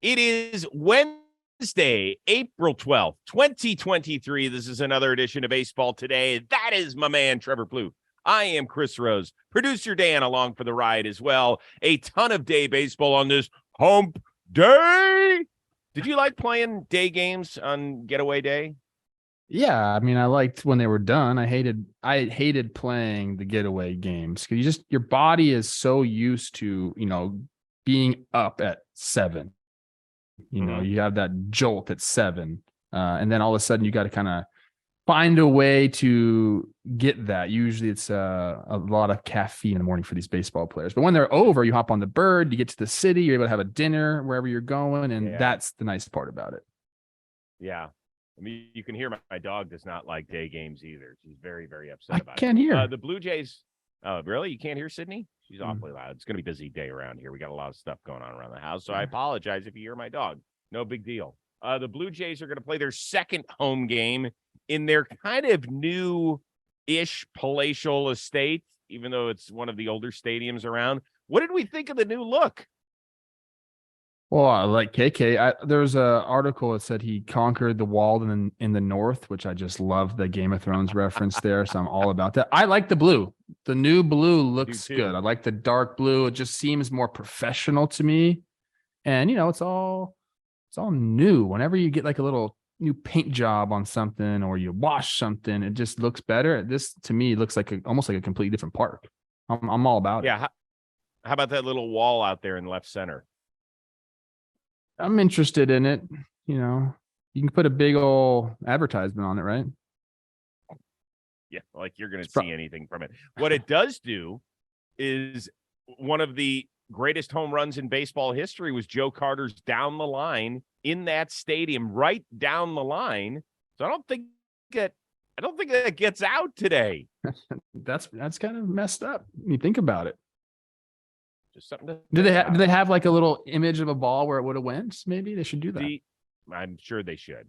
It is Wednesday, April 12th, 2023. This is another edition of Baseball Today. That is my man, Trevor Plouffe. I am Chris Rose. Producer Dan along for the ride as well. A ton of day baseball on this hump day. Did you like playing day games on getaway day? Yeah, I mean, I liked when they were done. I hated playing the getaway games because your body is so used to, being up at 7. You have that jolt at 7. And then all of a sudden you got to kind of find a way to get that. Usually it's a lot of caffeine in the morning for these baseball players. But when they're over, you hop on the bird, you get to the city, you're able to have a dinner wherever you're going. And that's the nice part about it. Yeah. I mean, you can hear my dog does not like day games either. She's very, very upset about it. I can't hear. The Blue Jays. Oh, really? You can't hear Sydney? She's awfully loud. It's going to be a busy day around here. We got a lot of stuff going on around the house. So I apologize if you hear my dog. No big deal. The Blue Jays are going to play their second home game in their kind of new-ish palatial estate, even though it's one of the older stadiums around. What did we think of the new look? Well, I like KK. There's an article that said he conquered the wall in the north, which I just love the Game of Thrones reference there. So I'm all about that. I like the blue. The new blue looks good. I like the dark blue. It just seems more professional to me. And it's all new. Whenever you get like a little new paint job on something or you wash something, it just looks better. This to me looks like almost like a completely different park. I'm all about it. Yeah. How about that little wall out there in left center? I'm interested in it. You can put a big old advertisement on it, right? Yeah, like you're going to see anything from it. What it does do is one of the greatest home runs in baseball history was Joe Carter's down the line in that stadium, right down the line. So I don't think that gets out today. That's kind of messed up when you think about it. Just something to do they have like a little image of a ball where it would have went? Maybe they should do that. I'm sure they should.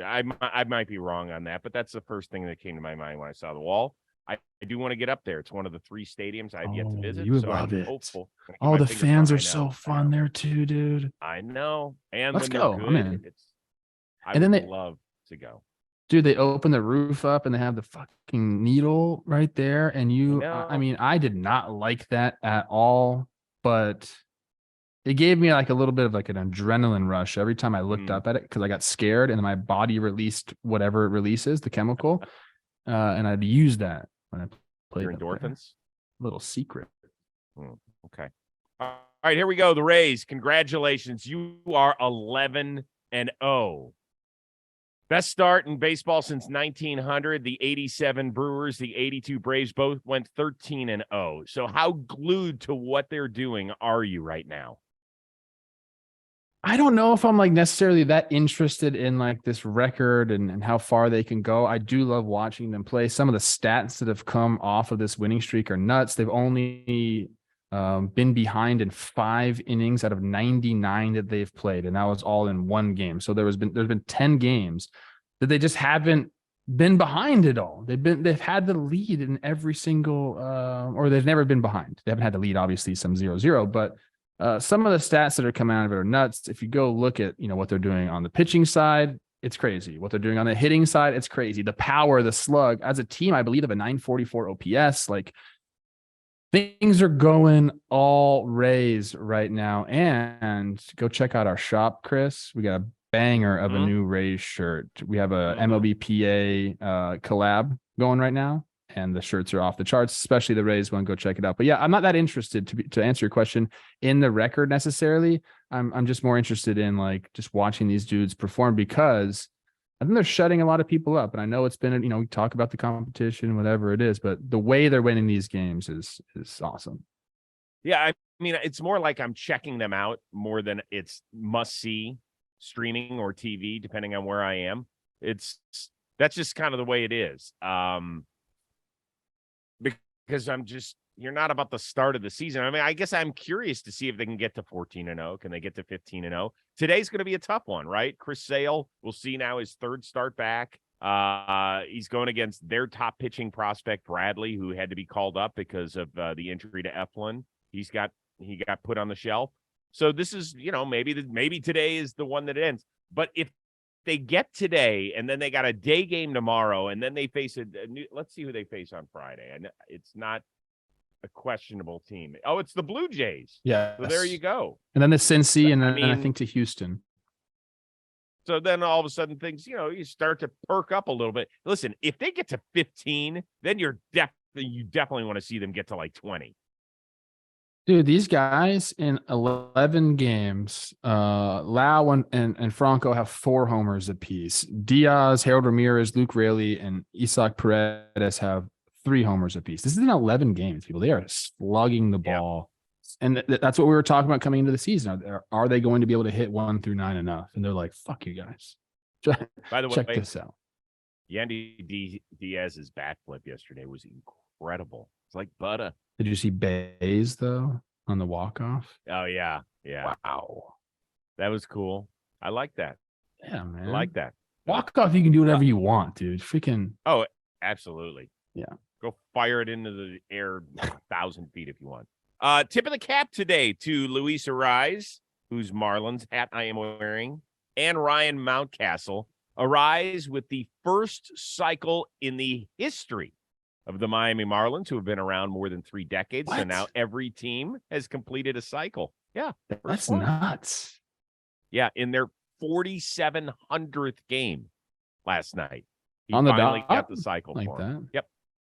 I might be wrong on that, but that's the first thing that came to my mind when I saw the wall. I do want to get up there. It's one of the 3 stadiums I've yet to visit. You would love it. Hopeful. Oh, the fans are so fun there too, dude. I know. And let's when go. Good, I'm in. I would love to go. Dude, they open the roof up and they have the fucking needle right there. And I mean, I did not like that at all, but it gave me like a little bit of like an adrenaline rush every time I looked up at it because I got scared and my body released whatever it releases, the chemical. And I'd use that when I played. Your endorphins? Little secret. Okay. All right, here we go. The Rays, congratulations. You are 11-0. Best start in baseball since 1900. The 87 Brewers, the 82 Braves both went 13-0. So how glued to what they're doing are you right now? I don't know if I'm like necessarily that interested in like this record and how far they can go. I do love watching them play. Some of the stats that have come off of this winning streak are nuts. They've only been behind in 5 innings out of 99 that they've played, and that was all in one game. So there's been 10 games that they just haven't been behind at all. They've had the lead in every single or they've never been behind. They haven't had the lead, obviously, some 0-0, but some of the stats that are coming out of it are nuts. If you go look at what they're doing on the pitching side, it's crazy. What they're doing on the hitting side, it's crazy. The power, the slug, as a team, I believe they have a 944 OPS. Like, things are going all Rays right now. And go check out our shop, Chris. We got a banger of a new Rays shirt. We have a MLBPA collab going right now, and the shirts are off the charts, especially the Rays one. Go check it out. But yeah, I'm not that interested to answer your question in the record necessarily. I'm just more interested in like just watching these dudes perform because I think they're shutting a lot of people up. And I know it's been, we talk about the competition, whatever it is, but the way they're winning these games is awesome. Yeah. I mean, it's more like I'm checking them out more than it's must see streaming or TV, depending on where I am. That's just kind of the way it is. Because you're not about the start of the season. I mean, I guess I'm curious to see if they can get to 14-0. Can they get to 15-0? Today's going to be a tough one, right? Chris Sale, we'll see now his 3rd start back. He's going against their top pitching prospect, Bradley, who had to be called up because of the injury to Eflin. He got put on the shelf. So this is, maybe today is the one that ends. But if they get today and then they got a day game tomorrow and then they face let's see who they face on Friday. And it's not a questionable team. Oh, it's the Blue Jays. Yeah. So there you go. And then the Cincy, and then I think to Houston. So then all of a sudden things, you start to perk up a little bit. Listen, if they get to 15, then you definitely want to see them get to like 20. Dude, these guys in 11 games, Lau and Franco have 4 homers apiece. Diaz, Harold Ramirez, Luke Raley, and Isaac Paredes have 3 homers apiece. This is in 11 games, people. They are slugging the ball. And that's what we were talking about coming into the season. Are they going to be able to hit 1 through 9 enough? And they're like, fuck you guys. By the way, check this out. Yandy Diaz's backflip yesterday was incredible. It's like butter. Did you see Bays, though, on the walk-off? Oh, yeah. Yeah. Wow. That was cool. I like that. Yeah, man. I like that. Walk-off, you can do whatever you want, dude. Freaking. Oh, absolutely. Yeah. Go fire it into the air 1,000 feet if you want. Tip of the cap today to Luis Arraez, whose Marlins hat I am wearing, and Ryan Mountcastle. Arraez with the first cycle in the history of the Miami Marlins, who have been around more than 3 decades. What? So now every team has completed a cycle. Yeah. That's nuts. Yeah. In their 4,700th game last night. He on the finally dot? got the cycle Like for him. that? Yep.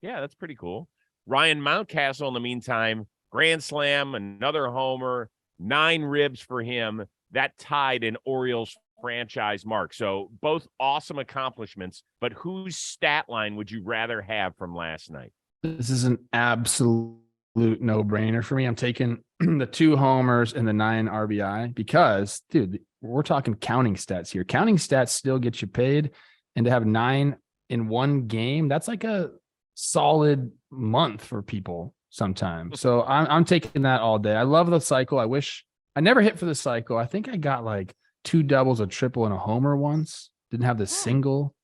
Yeah, that's pretty cool. Ryan Mountcastle, in the meantime, grand slam, another homer, 9 ribs for him. That tied an Orioles franchise mark. So both awesome accomplishments, but whose stat line would you rather have from last night? This is an absolute no-brainer for me. I'm taking the 2 homers and the 9 RBI because, dude, we're talking counting stats here. Counting stats still get you paid, and to have 9 in one game, that's like a solid month for people sometimes. So I'm taking that all day. I love the cycle. I wish I never hit for the cycle. I think I got like 2 doubles, a triple, and a homer once. Didn't have the single.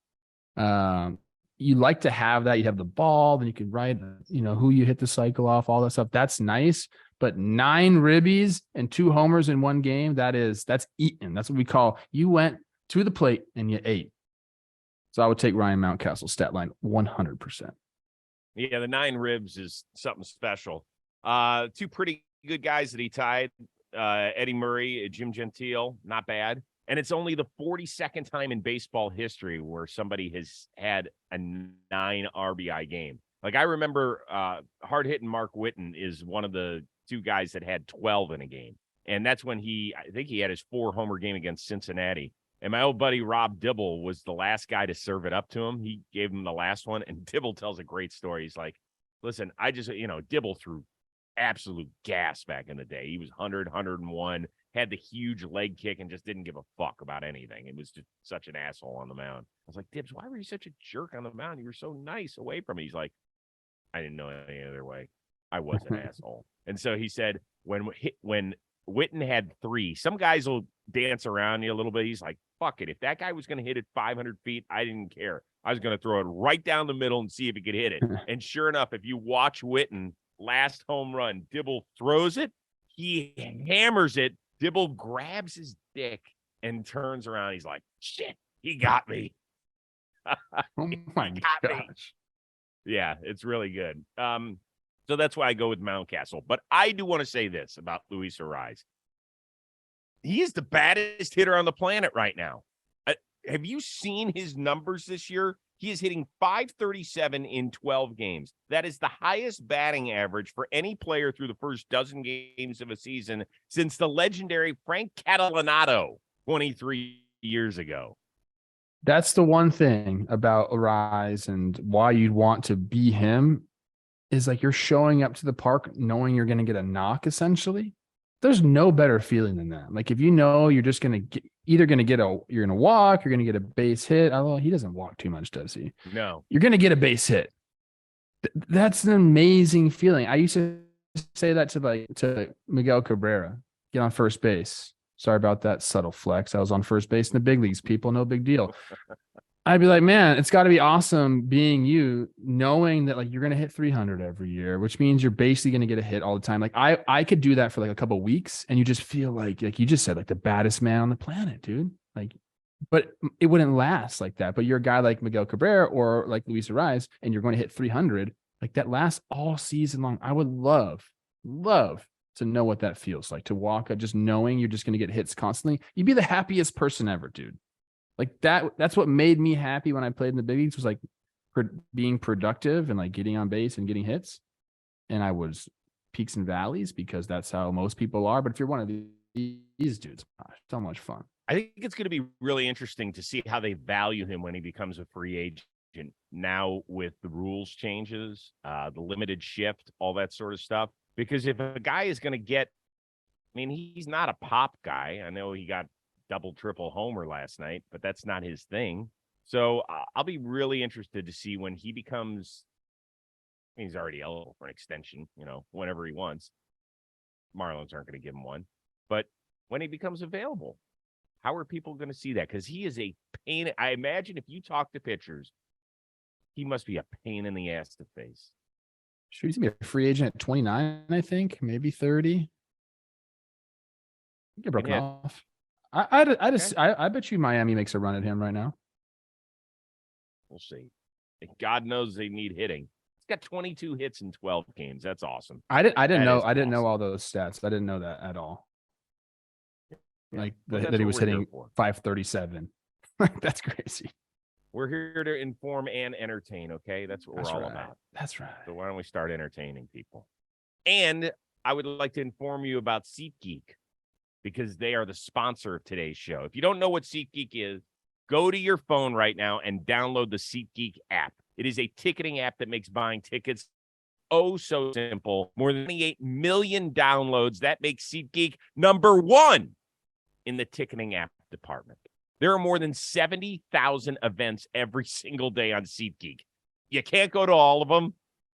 You like to have that. You have the ball, then you can write, who you hit the cycle off, all that stuff. That's nice. But 9 ribbies and 2 homers in one game, that's eating. That's what we call, you went to the plate and you ate. So I would take Ryan Mountcastle's stat line 100%. Yeah, the 9 ribs is something special. 2 pretty good guys that he tied. Eddie Murray, Jim Gentile, not bad. And it's only the 42nd time in baseball history where somebody has had a 9 RBI game. Like I remember hard-hitting Mark Whitten is one of the 2 guys that had 12 in a game. And that's when I think he had his 4-homer game against Cincinnati. And my old buddy Rob Dibble was the last guy to serve it up to him. He gave him the last one. And Dibble tells a great story. He's like, listen, I just, Dibble threw absolute gas back in the day. He was 100, 101, had the huge leg kick and just didn't give a fuck about anything. It was just such an asshole on the mound. I was like, Dibs, why were you such a jerk on the mound? You were so nice away from me. He's like, I didn't know any other way. I was an asshole. And so he said, when Whitten had 3, some guys will dance around you a little bit. He's like, fuck it. If that guy was going to hit it 500 feet, I didn't care. I was going to throw it right down the middle and see if he could hit it. And sure enough, if you watch Whitten, last home run, Dibble throws it, he hammers it, Dibble grabs his dick and turns around. He's like, shit, he got me. Oh my gosh. Yeah, it's really good. So that's why I go with Mountcastle. But I do want to say this about Luis Arraez. He is the baddest hitter on the planet right now. Have you seen his numbers this year? He is hitting .537 in 12 games. That is the highest batting average for any player through the first dozen games of a season since the legendary Frank Catalanato 23 years ago. That's the one thing about Arraez and why you'd want to be him is like you're showing up to the park knowing you're going to get a knock, essentially. There's no better feeling than that. Like if you know you're just going to get you're going to walk, you're going to get a base hit. Although he doesn't walk too much, does he? No. You're going to get a base hit. That's an amazing feeling. I used to say that to Miguel Cabrera, get on first base. Sorry about that subtle flex. I was on first base in the big leagues, people. No big deal. I'd be like, man, it's got to be awesome being you, knowing that like you're gonna hit 300 every year, which means you're basically gonna get a hit all the time. Like I could do that for like a couple of weeks, and you just feel like you just said, like the baddest man on the planet, dude. Like, but it wouldn't last like that. But you're a guy like Miguel Cabrera or like Luis Arraez, and you're going to hit 300. Like that lasts all season long. I would love to know what that feels like to walk just knowing you're just going to get hits constantly. You'd be the happiest person ever, dude. Like that's what made me happy when I played in the big leagues was like being productive and like getting on base and getting hits. And I was peaks and valleys because that's how most people are. But if you're one of these dudes, gosh, so much fun. I think it's going to be really interesting to see how they value him when he becomes a free agent now with the rules changes, the limited shift, all that sort of stuff. Because if a guy is going to get, I mean, he's not a pop guy. I know he got double, triple homer last night, but that's not his thing. So I'll be really interested to see when he becomes, I mean, he's already eligible for an extension, whenever he wants. Marlins aren't going to give him one. But when he becomes available, how are people going to see that? Because he is a pain. I imagine if you talk to pitchers, he must be a pain in the ass to face. Sure, he's gonna be a free agent at 29, I think, maybe 30. Get broken off. I bet you Miami makes a run at him right now. We'll see. God knows they need hitting. He's got 22 hits in 12 games. That's awesome. I didn't know all those stats. I didn't know that at all. Like that he was hitting 537. That's crazy. We're here to inform and entertain, okay? That's what we're all about. That's right. So why don't we start entertaining people? And I would like to inform you about SeatGeek because they are the sponsor of today's show. If you don't know what SeatGeek is, go to your phone right now and download the SeatGeek app. It is a ticketing app that makes buying tickets oh so simple. More than 28 million downloads. That makes SeatGeek number one in the ticketing app department. There are more than 70,000 events every single day on SeatGeek. You can't go to all of them.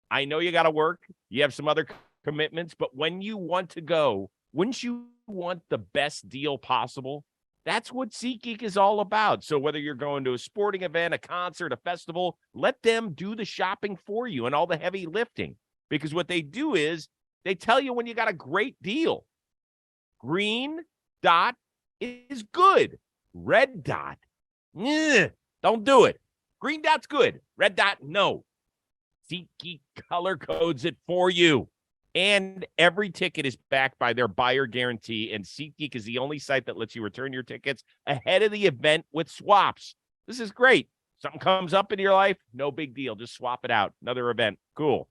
I know you got to work. You have some other commitments, but when you want to go, wouldn't you want the best deal possible? That's what SeatGeek is all about. So whether you're going to a sporting event, a concert, a festival, let them do the shopping for you and all the heavy lifting. Because what they do is they tell you when you got a great deal. Green dot is good. Red dot, don't do it. Green dot's good. Red dot, no. SeatGeek color codes it for you. And every ticket is backed by their buyer guarantee. And SeatGeek is the only site that lets you return your tickets ahead of the event with swaps. This is great. Something comes up in your life, no big deal. Just swap it out. Another event. Cool.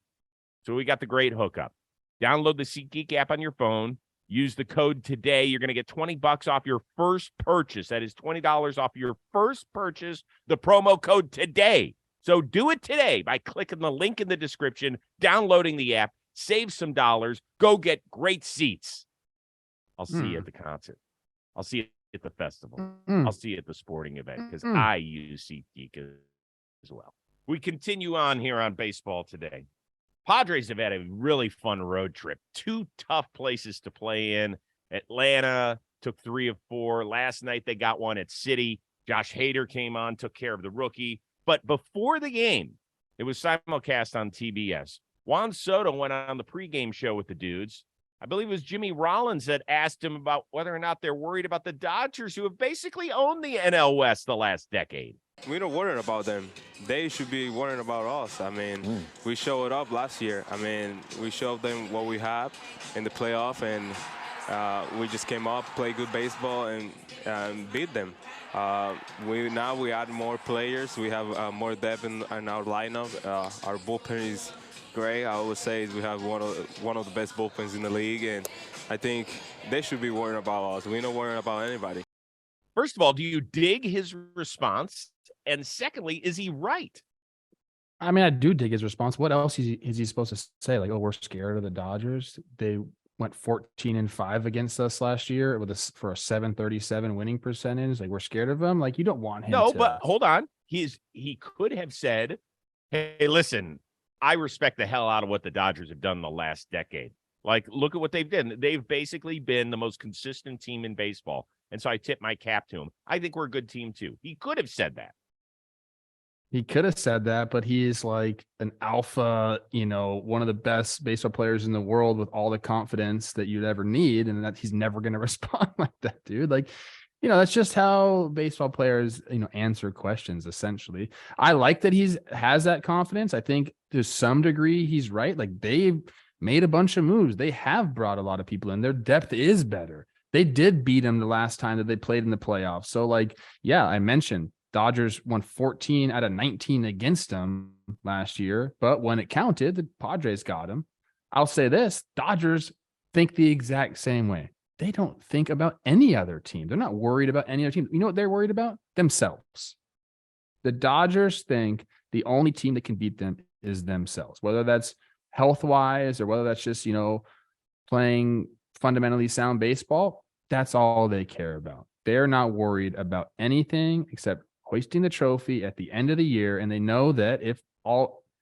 So we got the great hookup. Download the SeatGeek app on your phone. Use the code today. You're going to get $20 off your first purchase. That is $20 off your first purchase. The promo code today. So do it today by clicking the link in the description, downloading the app, save some dollars, go get great seats. I'll see you at the concert. I'll see you at the festival. I'll see you at the sporting event because I use SeatGeek as well. We continue on here on baseball today. Padres have had a really fun road trip. 2 tough places to play in. Atlanta took 3 of 4. Last night they got one at City. Josh Hader came on, took care of the rookie. But before the game, it was simulcast on TBS. Juan Soto went on the pregame show with the dudes. I believe it was Jimmy Rollins that asked him about whether or not they're worried about the Dodgers, who have basically owned the NL West the last decade. We don't worry about them. They should be worrying about us. I mean, we showed up last year. I mean, we showed them what we have in the playoff, and we just came up, played good baseball, and beat them. We add more players. We have more depth in our lineup. Our bullpen is great. I would say we have one of the best bullpens in the league, and I think they should be worrying about us. We're not worrying about anybody. First of all, do you dig his response? And secondly, is he right? I mean, I do dig his response. What else is he supposed to say? Like, oh, we're scared of the Dodgers. They went 14-5 against us last year for a 737 winning percentage. Like, we're scared of them. Like, you don't want him to. No, but hold on. He could have said, hey, listen, I respect the hell out of what the Dodgers have done in the last decade. Like, look at what they've done. They've basically been the most consistent team in baseball. And so I tip my cap to him. I think we're a good team, too. He could have said that. He could have said that, but he is like an alpha, one of the best baseball players in the world with all the confidence that you'd ever need. And that he's never going to respond like that, dude. Like, that's just how baseball players, answer questions essentially. I like that has that confidence. I think to some degree he's right. Like they've made a bunch of moves. They have brought a lot of people in. Their depth is better. They did beat him the last time that they played in the playoffs. So like, yeah, I mentioned Dodgers won 14 out of 19 against them last year, but when it counted, the Padres got him. I'll say this, Dodgers think the exact same way. They don't think about any other team. They're not worried about any other team. You know what they're worried about? Themselves. The Dodgers think the only team that can beat them is themselves, whether that's health-wise or whether that's just, playing fundamentally sound baseball. That's all they care about. They're not worried about anything except hoisting the trophy at the end of the year. And they know that if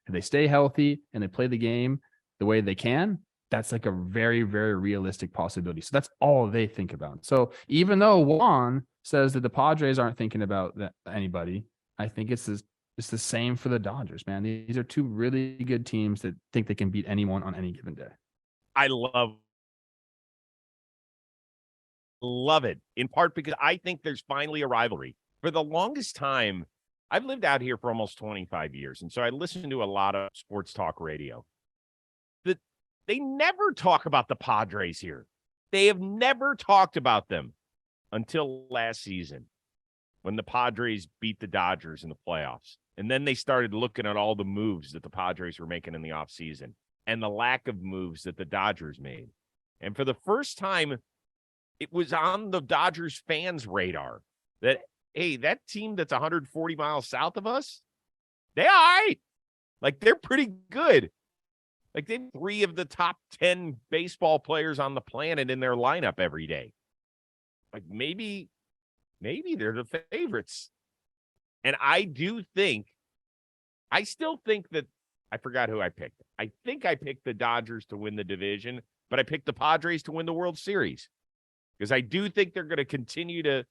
they stay healthy and they play the game the way they can, that's like a very, very realistic possibility. So that's all they think about. So even though Juan says that the Padres aren't thinking about anybody, I think it's the same for the Dodgers, man. These are two really good teams that think they can beat anyone on any given day. I love it, in part because I think there's finally a rivalry. For the longest time, I've lived out here for almost 25 years, and so I listen to a lot of sports talk radio. They never talk about the Padres here. They have never talked about them until last season when the Padres beat the Dodgers in the playoffs. And then they started looking at all the moves that the Padres were making in the offseason and the lack of moves that the Dodgers made. And for the first time, it was on the Dodgers fans' radar that, hey, that team that's 140 miles south of us, they're all right. Like, they're pretty good. Like, they have 3 of the top 10 baseball players on the planet in their lineup every day. Like, maybe they're the favorites. And I still think that, I forgot who I picked. I think I picked the Dodgers to win the division, but I picked the Padres to win the World Series. Because I do think they're going to continue to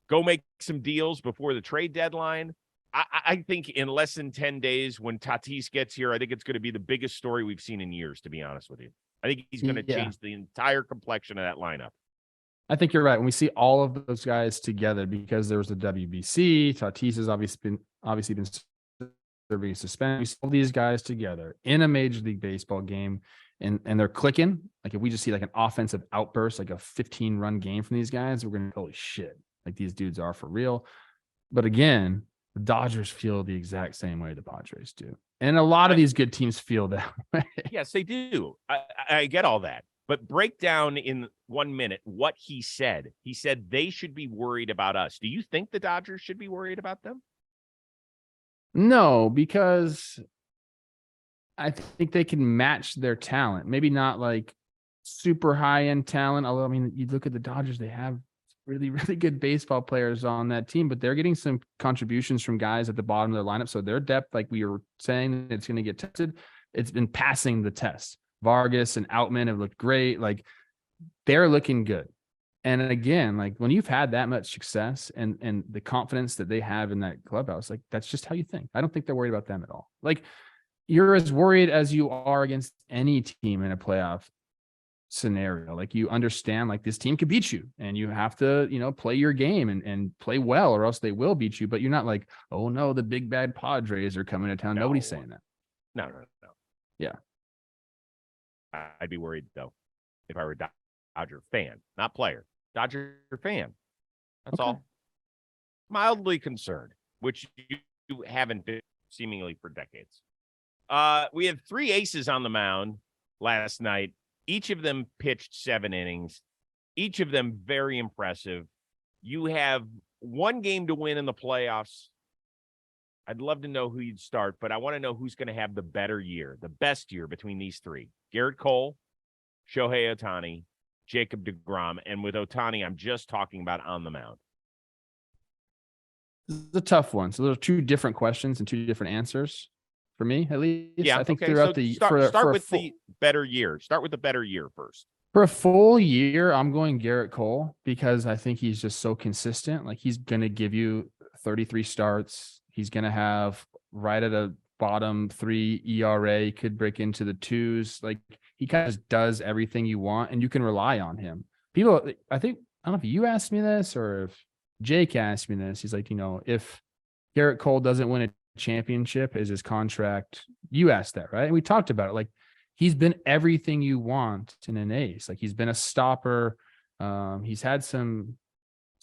go make some deals before the trade deadline. I think in less than 10 days when Tatis gets here, I think it's going to be the biggest story we've seen in years, to be honest with you. I think he's going to change the entire complexion of that lineup. I think you're right. When we see all of those guys together, because there was the WBC, Tatis has obviously been serving suspended. We saw all these guys together in a Major League Baseball game, and they're clicking. Like if we just see like an offensive outburst, like a 15-run game from these guys, we're going to holy shit, like these dudes are for real. But again, the Dodgers feel the exact same way the Padres do. And a lot of these good teams feel that way. Yes, they do. I get all that. But break down in 1 minute what he said. He said they should be worried about us. Do you think the Dodgers should be worried about them? No, because I think they can match their talent. Maybe not like super high-end talent. Although, I mean, you look at the Dodgers, they have really, really good baseball players on that team, but they're getting some contributions from guys at the bottom of their lineup. So their depth, like we were saying, it's going to get tested. It's been passing the test. Vargas and Outman have looked great. Like they're looking good. And again, like when you've had that much success and the confidence that they have in that clubhouse, like that's just how you think. I don't think they're worried about them at all. Like you're as worried as you are against any team in a playoff scenario. Like you understand like this team could beat you and you have to, play your game and play well or else they will beat you. But you're not like, oh no, the big bad Padres are coming to town. No. Nobody's saying that. No. Yeah. I'd be worried though if I were a Dodger fan, not player, Dodger fan. That's all. Mildly concerned, which you haven't been seemingly for decades. We had 3 aces on the mound last night. Each of them pitched 7 innings. Each of them very impressive. You have 1 game to win in the playoffs. I'd love to know who you'd start, but I want to know who's going to have the better year, the best year between these 3. Garrett Cole, Shohei Ohtani, Jacob deGrom. And with Ohtani, I'm just talking about on the mound. This is a tough one. So those are 2 different questions and 2 different answers for me, at least. Yeah, I think okay. throughout So the start with the better year. Start with the better year first. For a full year, I'm going Garrett Cole because I think he's just so consistent. Like he's going to give you 33 starts. He's going to have right at a bottom 3 ERA, could break into the 2s. Like, he kind of just does everything you want, and you can rely on him. People, I don't know if you asked me this or if Jake asked me this. He's like, if Garrett Cole doesn't win a championship, is his contract? You asked that, right? And we talked about it. Like, he's been everything you want in an ace. Like, he's been a stopper. He's had some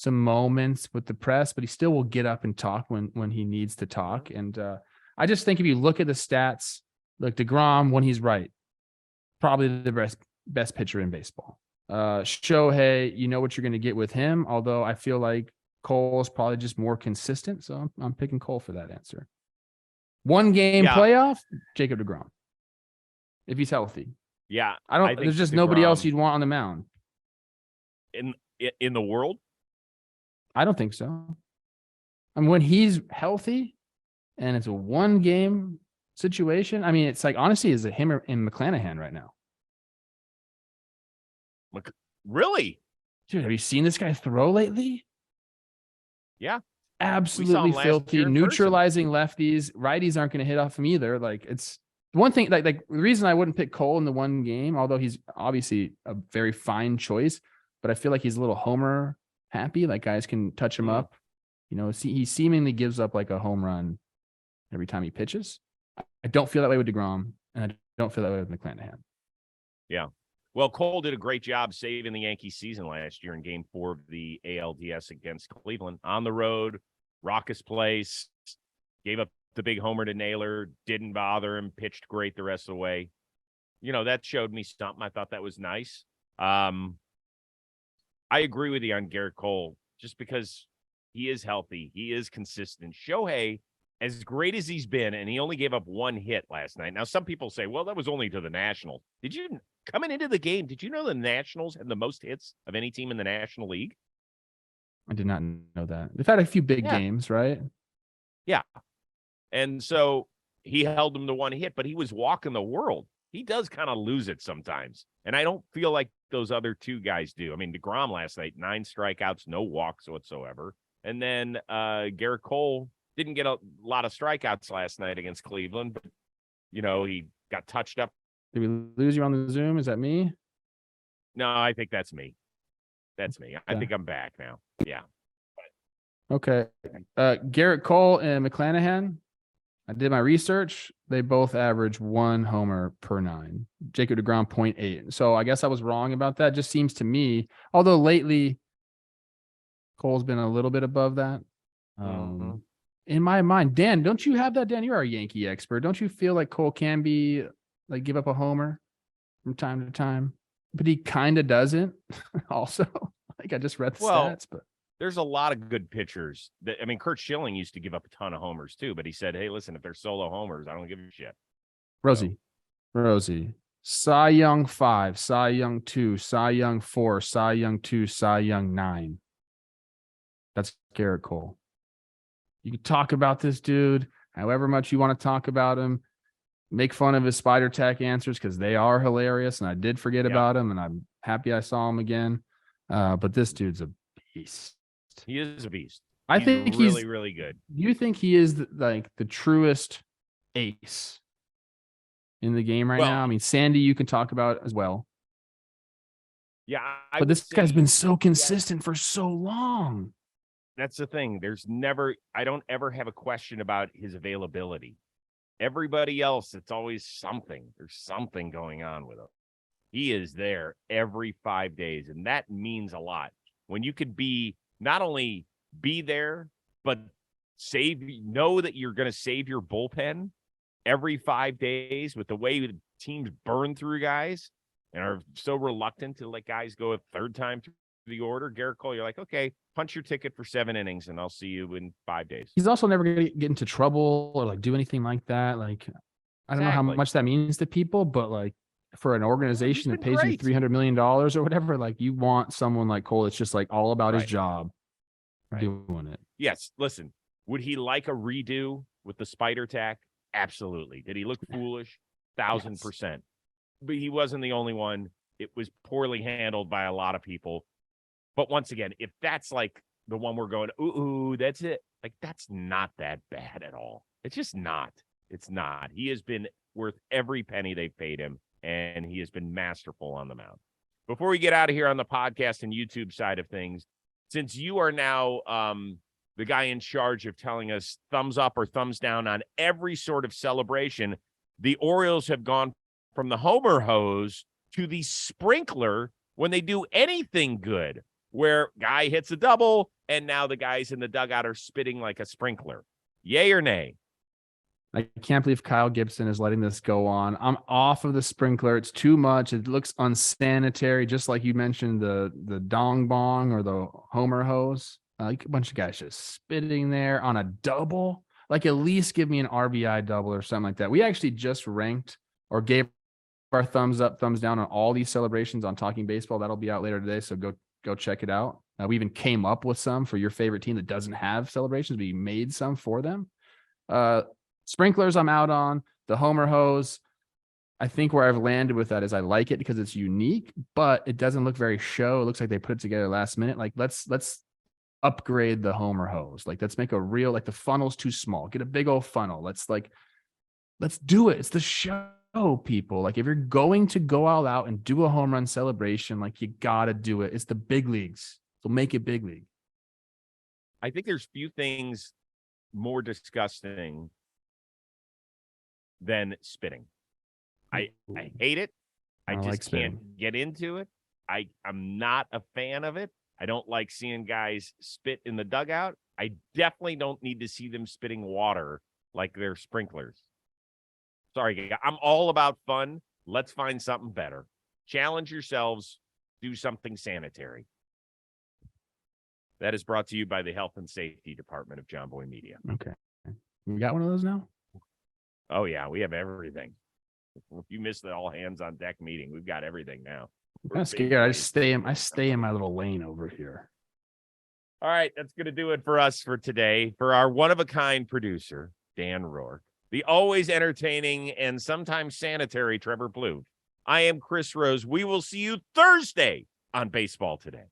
moments with the press, but he still will get up and talk when he needs to talk. And I just think if you look at the stats, like DeGrom, when he's right, probably the best pitcher in baseball. Shohei, you know what you're going to get with him, although I feel like Cole is probably just more consistent. So I'm picking Cole for that answer. 1 game playoff, Jacob DeGrom, if he's healthy. Yeah. There's just nobody else you'd want on the mound. In the world? I don't think so. I mean, when he's healthy and it's a 1 game situation, I mean, it's like, honestly, is it him or in McClanahan right now? Really? Dude, have you seen this guy throw lately? Yeah. Absolutely filthy, neutralizing lefties. Righties aren't going to hit off him either. Like, it's one thing, like the reason I wouldn't pick Cole in the 1 game, although he's obviously a very fine choice, but I feel like he's a little homer happy. Like, guys can touch him up. He seemingly gives up like a home run every time he pitches. I don't feel that way with DeGrom, and I don't feel that way with McClanahan. Yeah. Well, Cole did a great job saving the Yankees season last year in Game 4 of the ALDS against Cleveland. On the road, raucous place, gave up the big homer to Naylor, didn't bother him, pitched great the rest of the way. That showed me something. I thought that was nice. I agree with you on Garrett Cole, just because he is healthy. He is consistent. Shohei, as great as he's been, and he only gave up 1 hit last night. Now, some people say, well, that was only to the Nationals. Coming into the game, did you know the Nationals had the most hits of any team in the National League? I did not know that. They've had a few big games, right? Yeah. And so he held them to 1 hit, but he was walking the world. He does kind of lose it sometimes. And I don't feel like those other 2 guys do. I mean, DeGrom last night, 9 strikeouts, no walks whatsoever. And then Garrett Cole didn't get a lot of strikeouts last night against Cleveland, but, he got touched up. Did we lose you on the Zoom? Is that me? No, I think that's me. That's me. I think I'm back now. Yeah. Okay. Garrett Cole and McClanahan, I did my research. They both average 1 homer per 9. Jacob DeGrom 0.8. So I guess I was wrong about that. Just seems to me, although lately Cole's been a little bit above that. In my mind, Dan, don't you have that? Dan, you're our Yankee expert. Don't you feel like Cole can be like give up a homer from time to time, but he kind of doesn't also? Like, I just read the stats, but there's a lot of good pitchers Curt Schilling used to give up a ton of homers too, but he said, hey, listen, if they're solo homers, I don't give a shit. Rosie, Cy Young 5, Cy Young 2, Cy Young 4, Cy Young 2, Cy Young 9. That's Garrett Cole. You can talk about this dude however much you want to talk about him. Make fun of his spider tack answers because they are hilarious, and I did forget about him, and I'm happy I saw him again. But this dude's a beast. He is a beast. I think really, he's really good. You think he is the truest ace in the game right now? I mean, Sandy, you can talk about as well. Yeah, but this guy's been so consistent for so long. That's the thing. I don't ever have a question about his availability. Everybody else, it's always something. There's something going on with him. He is there every 5 days, and that means a lot. When you could not only be there, but know that you're going to save your bullpen every 5 days with the way the teams burn through guys and are so reluctant to let guys go a 3rd time through the order. Garrett Cole, you're like, okay, punch your ticket for 7 innings and I'll see you in 5 days. He's also never going to get into trouble or like do anything like that. Like, I don't know how much that means to people, but like for an organization that pays you $300 million or whatever, like you want someone like Cole that's just like all about his job doing it. Yes. Listen, would he like a redo with the spider tack? Absolutely. Did he look foolish? 1,000%. But he wasn't the only one. It was poorly handled by a lot of people. But once again, if that's like the one we're going, ooh, that's it. Like, that's not that bad at all. It's just not. It's not. He has been worth every penny they've paid him, and he has been masterful on the mound. Before we get out of here on the podcast and YouTube side of things, since you are now the guy in charge of telling us thumbs up or thumbs down on every sort of celebration, the Orioles have gone from the homer hose to the sprinkler when they do anything good, where guy hits a double, and now the guys in the dugout are spitting like a sprinkler. Yay or nay? I can't believe Kyle Gibson is letting this go on. I'm off of the sprinkler. It's too much. It looks unsanitary, just like you mentioned, the dong bong or the homer hose. Like a bunch of guys just spitting there on a double. Like, at least give me an RBI double or something like that. We actually just ranked or gave our thumbs up, thumbs down on all these celebrations on Talking Baseball. That'll be out later today, so go check it out. We even came up with some for your favorite team that doesn't have celebrations. We made some for them. Sprinklers I'm out on. The homer hose, I think where I've landed with that is I like it because it's unique, but it doesn't look very show. It looks like they put it together last minute. Like, let's upgrade the homer hose. Like, let's make a real, like, the funnel's too small. Get a big old funnel. Let's do it. It's the show, people. Like, if you're going to go all out and do a home run celebration, like, you gotta do it. It's the big leagues. So make it big league. I think there's few things more disgusting than spitting. I hate it. I just like can't get into it. I'm not a fan of it. I don't like seeing guys spit in the dugout. I definitely don't need to see them spitting water like they're sprinklers. Sorry, I'm all about fun. Let's find something better. Challenge yourselves. Do something sanitary. That is brought to you by the Health and Safety Department of John Boy Media. Okay. You got one of those now? Oh, yeah, we have everything. If you missed the all hands on deck meeting, we've got everything now. I'm kind of scared. I stay in my little lane over here. All right, that's going to do it for us for today. For our one-of-a-kind producer, Dan Rourke, the always entertaining and sometimes sanitary Trevor Plouffe, I am Chris Rose. We will see you Thursday on Baseball Today.